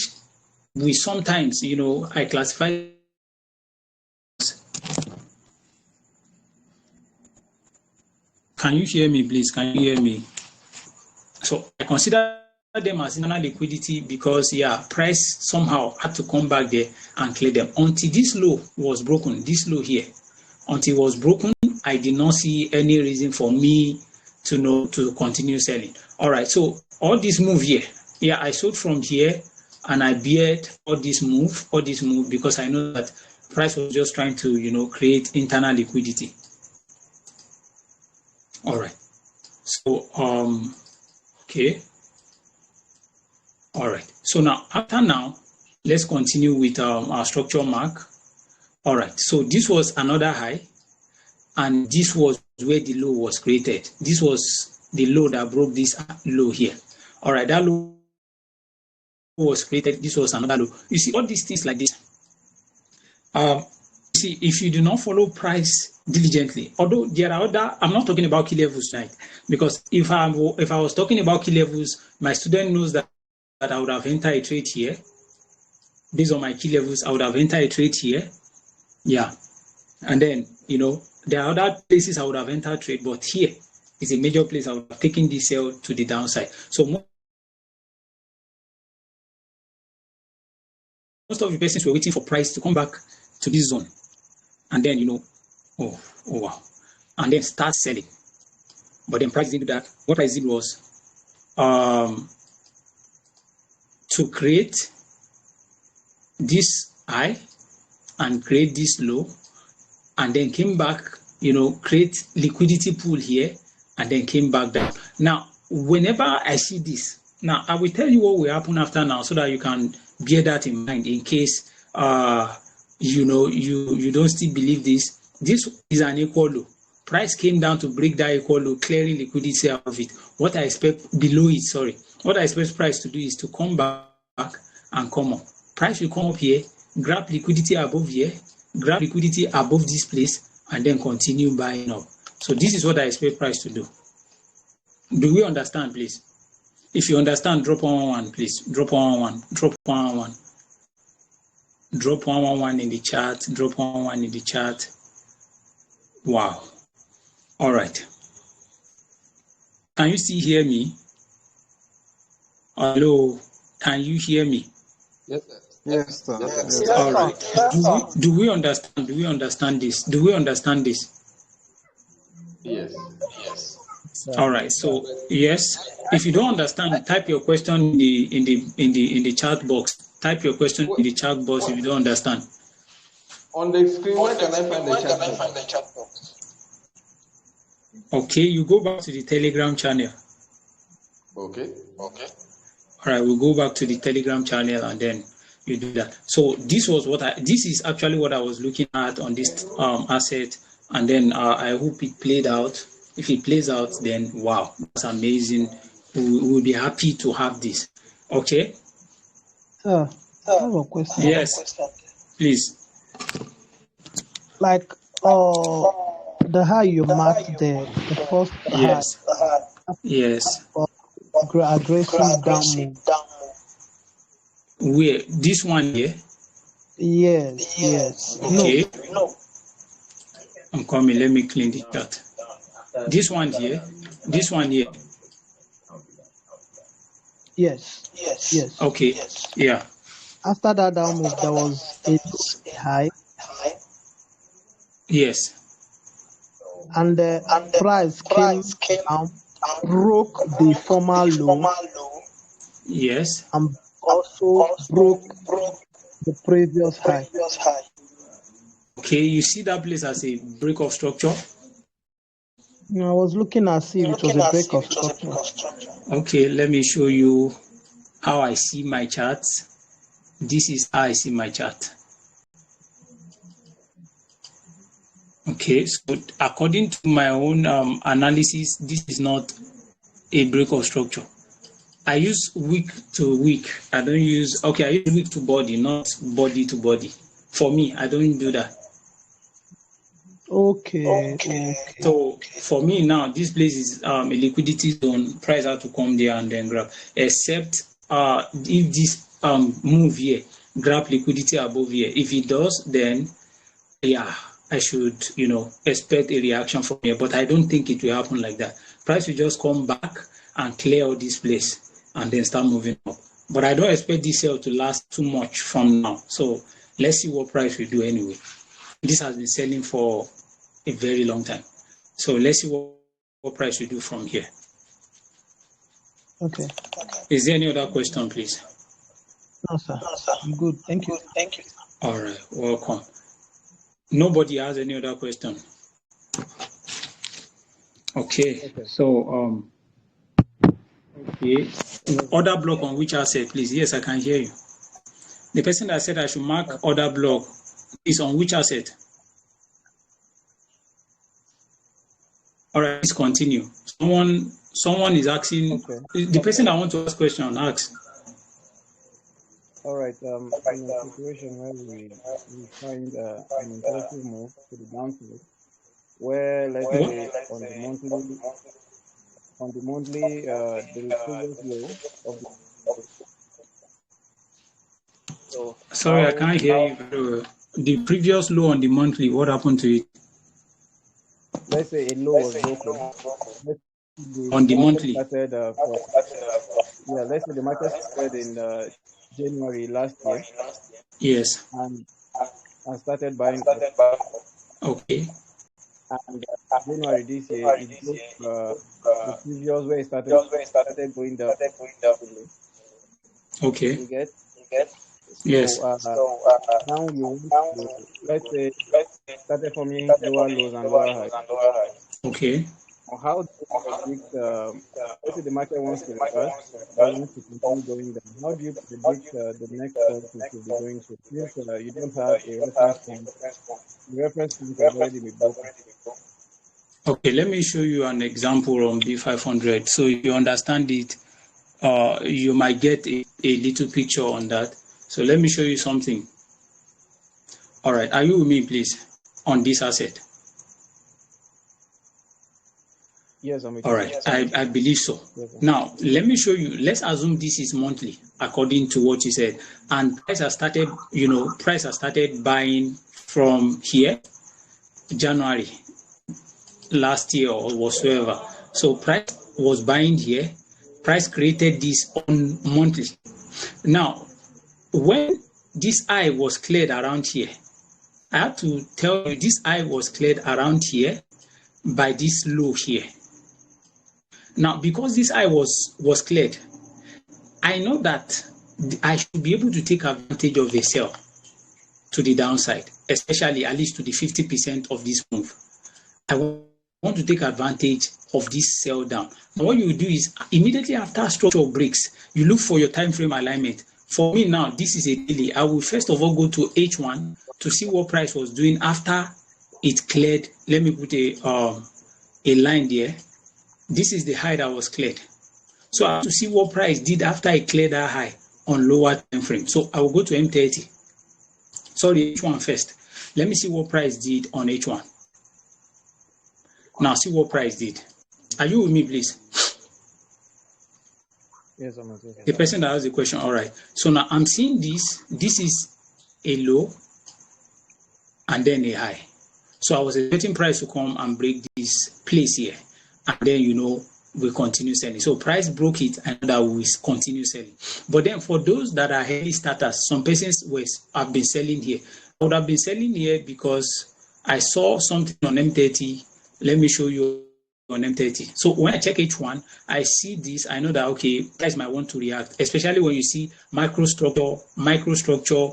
we sometimes, I classify. Can you hear me, please? Can you hear me? So I consider them as internal liquidity because, price somehow had to come back there and clear them until this low was broken. This low here, until it was broken, I did not see any reason for me to continue selling. All right. So all this move here, I sold from here and I beared all this move because I know that price was just trying to, create internal liquidity. All right. So, okay. All right. So now, let's continue with our structure mark. All right. So this was another high, and this was where the low was created. This was the low that broke this low here. All right. That low was created. This was another low. You see all these things like this. See, if you do not follow price diligently, although there are other, I'm not talking about key levels tonight, because if I was talking about key levels, my student knows that I would have entered a trade here. Based on my key levels, I would have entered a trade here. Yeah. And then, there are other places I would have entered trade, but here is a major place I would have taken this sell to the downside. So most of the persons were waiting for price to come back to this zone. And then, oh wow. And then start selling. But then price didn't do that. What price did was to create this high and create this low, and then came back, create liquidity pool here, and then came back down. Now, whenever I see this, Now, I will tell you what will happen after now so that you can bear that in mind in case you don't still believe this. This is an equal low. Price came down to break that equal low, clearing liquidity out of it. What I expect below it, what I expect price to do is to come back and come up. Price will come up here, grab liquidity above here, grab liquidity above this place, and then continue buying up. So this is what I expect price to do. Do we understand, please? If you understand, drop 111, please. Drop 111. Drop 111. Drop 111 in the chat. Drop 111 in the chat. Wow. All right. Can you still hear me? Hello. Can you hear me? Yes, sir. Yes, sir. Yes, Yes, sir. All right. Do we understand? Do we understand this? Do we understand this? Yes. All right. So yes. If you don't understand, type your question in the chat box. Type your question in the chat box if you don't understand. On the screen, where can I find the chat box? Okay, you go back to the Telegram channel. Okay. All right, we'll go back to the Telegram channel and then you do that. So this is actually what I was looking at on this asset, and then I hope it played out. If it plays out, then wow, that's amazing. We will be happy to have this. Okay. Sir, I have a question. Yes, please. Like, the high you marked there, the first high, Yes. aggressive down move. Where this one here? Yes. Okay. No. I'm coming. Let me clean the chat. This one here. This one here. Yes. Okay. Yeah. After that down move, there was a high, Yes. and the price came down, broke the former low, Yes. and also broke the previous high. Okay, you see that place as a break of structure? I was looking at see if it was a break of structure. Okay, let me show you how I see my charts. This is how I see my chart. Okay, so according to my own analysis, this is not a break of structure. I use week to week. I use week to body, not body to body. For me, I don't do that. Okay. So for me now, this place is a liquidity zone. Price has to come there and then grab. Except if this move here, grab liquidity above here. If it does, then yeah, I should expect a reaction from here. But I don't think it will happen like that. Price will just come back and clear out this place and then start moving up. But I don't expect this sale to last too much from now. So let's see what price will do anyway. This has been selling for a very long time. So let's see what price we do from here. Okay. Is there any other question, please? No, sir. I'm good. Thank you. All right, welcome. Nobody has any other question? Okay. So okay. Order block on which asset, please? Yes, I can hear you. The person that said I should mark order block is on which asset? All right, please continue. Someone is asking. Okay. The person that wants to ask question, ask. All right. In a situation where we find an impulsive move to the downside, where let's say on the monthly the previous low of the so Sorry, I can't hear you very well. The previous low on the monthly, what happened to it? let's say a low was broken. On the monthly. Started let's say the market started in January last year. Yes. And started buying. Okay. And January this year, it broke the previous where it started going down. Okay. You get? Yes. Now you want to, let's say, started forming lower lows and lower highs. Okay. How do predict, let's say the market wants to reverse or wants to continue going down, how do you predict the next point it will be going to? Since you don't have a reference point, the reference point has already been broken. Okay, let me show you an example on B500. So if you understand it, you might get a little picture on that. So let me show you something. All right, are you with me, please, on this asset? Yes, I'm all right. I believe so. Yes, now, let me show you. Let's assume this is monthly, according to what you said. And price has started, price has started buying from here, January last year or whatsoever. So price was buying here. Price created this on monthly. Now, when this eye was cleared around here, I have to tell you this eye was cleared around here by this low here. Now, because this eye was cleared, I know that I should be able to take advantage of a sell to the downside, especially at least to the 50% of this move. I want to take advantage of this sell down. And what you do is immediately after structure breaks, you look for your time frame alignment. For me now, this is a daily. I will first of all go to H1 to see what price was doing after it cleared. Let me put a line there. This is the high that was cleared. So I have to see what price did after I cleared that high on lower time frame. So I will go to M30. Sorry, H1 first. Let me see what price did on H1. Now see what price did. Are you with me, please? Yes, I'm okay. The person that asked the question, all right. So now I'm seeing this. This is a low and then a high. So I was expecting price to come and break this place here. And then, we continue selling. So price broke it and that we continue selling. But then for those that are early starters, some persons have been selling here. I would have been selling here because I saw something on M30. Let me show you on M30. So when I check H1, I see this. I know that, okay, price might want to react, especially when you see microstructure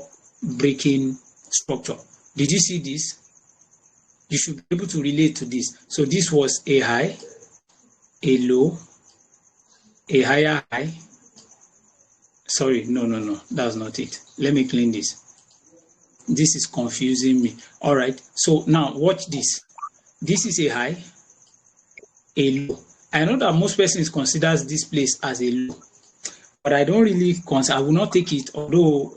breaking structure. Did you see this? You should be able to relate to this. So this was a high, a low, a higher high. Sorry, no, that's not it. Let me clean this. This is confusing me. All right, so now watch this. This is a high, a low. I know that most persons considers this place as a low, but I don't really I will not take it. Although,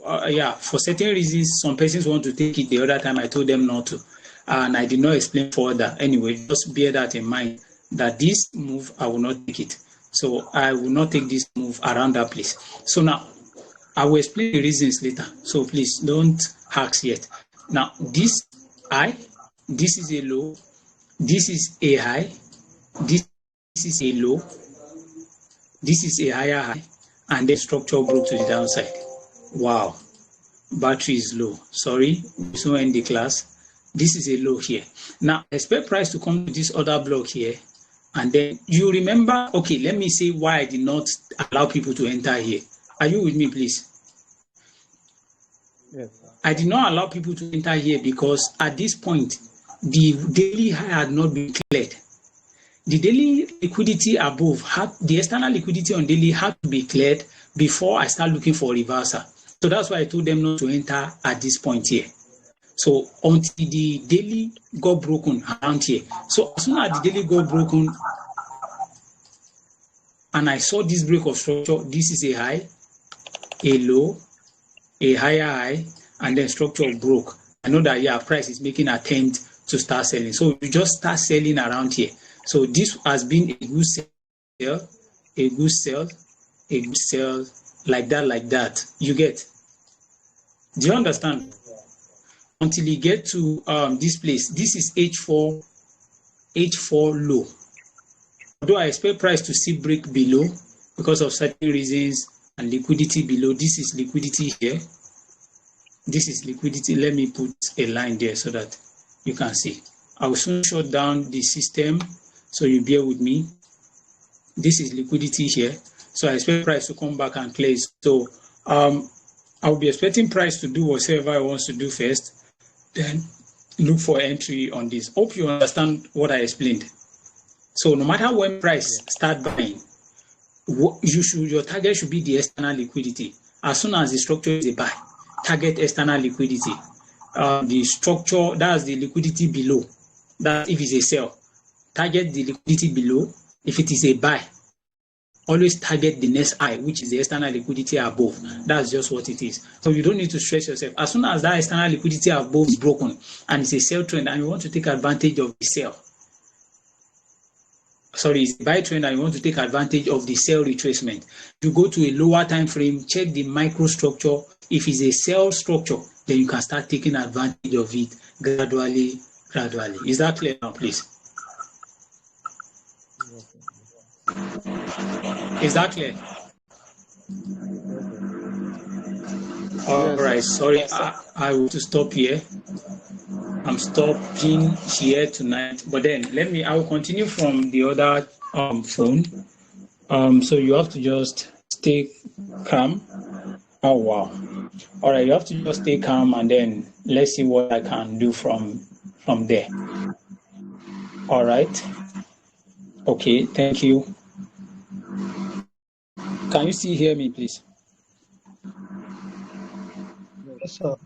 for certain reasons, some persons want to take it. The other time I told them not to. And I did not explain further. Anyway, just bear that in mind, that this move, I will not take it. So I will not take this move around that place. So now, I will explain the reasons later. So please don't ask yet. Now, this high, this is a low, this is a high, this is a low, this is a higher high, and then structure broke to the downside. Wow. Battery is low. Sorry, so end the class. This is a low here. Now, expect price to come to this other block here. And then you remember, okay, let me say why I did not allow people to enter here. Are you with me, please? Yes. I did not allow people to enter here because at this point, the daily high had not been cleared. The daily liquidity above, the external liquidity on daily had to be cleared before I start looking for reversal. So that's why I told them not to enter at this point here. So until the daily got broken around here. So as soon as the daily got broken and I saw this break of structure, this is a high, a low, a higher high, and then structure broke. I know that price is making an attempt to start selling. So you just start selling around here. So this has been a good sell, a good sell, a good sell, like that. You get? Do you understand? Until you get to this place. This is H4 low. Although I expect price to see break below because of certain reasons and liquidity below. This is liquidity here. This is liquidity. Let me put a line there so that you can see. I will soon shut down the system, so you bear with me. This is liquidity here. So I expect price to come back and close. So I'll be expecting price to do whatever I want to do first. Then look for entry on this. Hope you understand what I explained. So no matter when price start buying, your target should be the external liquidity. As soon as the structure is a buy, target external liquidity. The structure, that's the liquidity below. That if it's a sell, target the liquidity below. If it is a buy, always target the next high, which is the external liquidity above. That's just what it is. So you don't need to stress yourself. As soon as that external liquidity above is broken and it's a sell trend and you want to take advantage of the sell, it's a buy trend and you want to take advantage of the sell retracement, you go to a lower time frame, check the microstructure. If it's a sell structure, then you can start taking advantage of it gradually. Is that clear now, please? Is that clear? All right. Sorry, I will to stop here. I'm stopping here tonight. But then I will continue from the other phone. So you have to just stay calm. Oh wow. All right, you have to just stay calm and then let's see what I can do from there. All right. Okay, thank you. Can you still hear me, please? Yes, sir.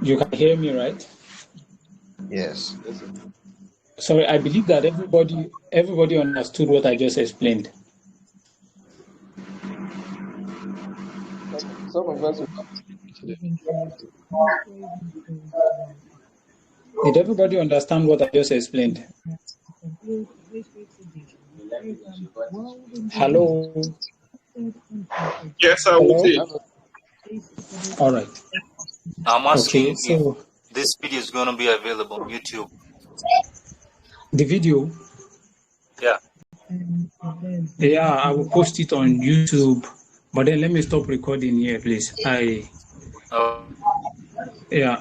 You can hear me, right? Yes. Sorry, I believe that everybody understood what I just explained. Some of us. Did everybody understand what I just explained? Hello? Yes, I will see. All right. I'm asking Okay, so if this video is going to be available on YouTube. the video? Yeah. Yeah, I will post it on YouTube. But then let me stop recording here, please. Yeah.